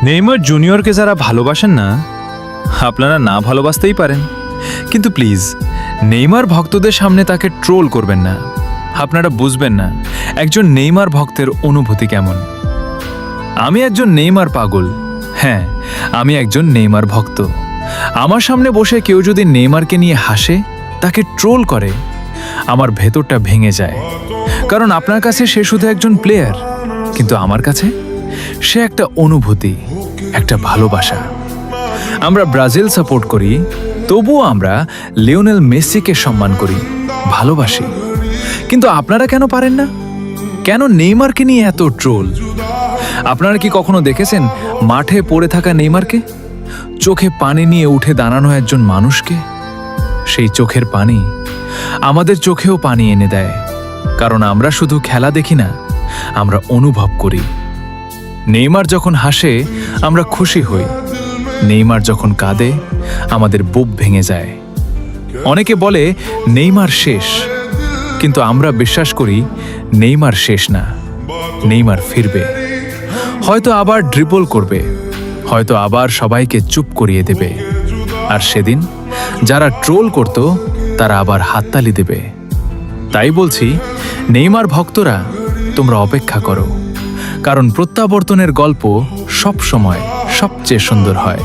Neymar জুনিয়রকে যারা ভালোবাসেন না, আপনারা না ভালোবাসতেই পারেন, কিন্তু প্লিজ নেইমার ভক্তদের সামনে তাকে ট্রোল করবেন না। আপনারা বুঝবেন না একজন নেইমার ভক্তের অনুভূতি কেমন। আমি একজন নেইমার পাগল, হ্যাঁ আমি একজন নেইমার ভক্ত। আমার সামনে বসে কেউ যদি নেইমারকে নিয়ে হাসে, তাকে ট্রোল করে, আমার ভেতরটা ভেঙে যায়। কারণ আপনার কাছে সে শুধু একজন প্লেয়ার, কিন্তু আমার কাছে সে একটা অনুভূতি, একটা ভালোবাসা। আমরা ব্রাজিল সাপোর্ট করি, তবুও আমরা লিওনেল মেসিকে সম্মান করি, ভালোবাসি। কিন্তু আপনারা কেন পারেন না? কেন নেইমারকে নিয়ে এত ট্রোল? আপনারা কি কখনো দেখেছেন মাঠে পড়ে থাকা নেইমারকে? চোখে পানি নিয়ে উঠে দাঁড়ানো একজন মানুষকে? সেই চোখের পানি আমাদের চোখেও পানি এনে দেয়, কারণ আমরা শুধু খেলা দেখি না, আমরা অনুভব করি। নেইমার যখন হাসে আমরা খুশি হই, নেইমার যখন কাঁদে আমাদের বুক ভেঙে যায়। অনেকে বলে নেইমার শেষ, কিন্তু আমরা বিশ্বাস করি নেইমার শেষ না, নেইমার ফিরবে। হয়তো আবার ড্রিবল করবে, হয়তো আবার সবাইকে চুপ করিয়ে দেবে, আর সেদিন যারা ট্রোল করত তারা আবার হাততালি দেবে। তাই বলছি, নেইমার ভক্তরা তোমরা অপেক্ষা করো, কারণ প্রত্যাবর্তনের গল্প সব সময় সবচেয়ে সুন্দর হয়।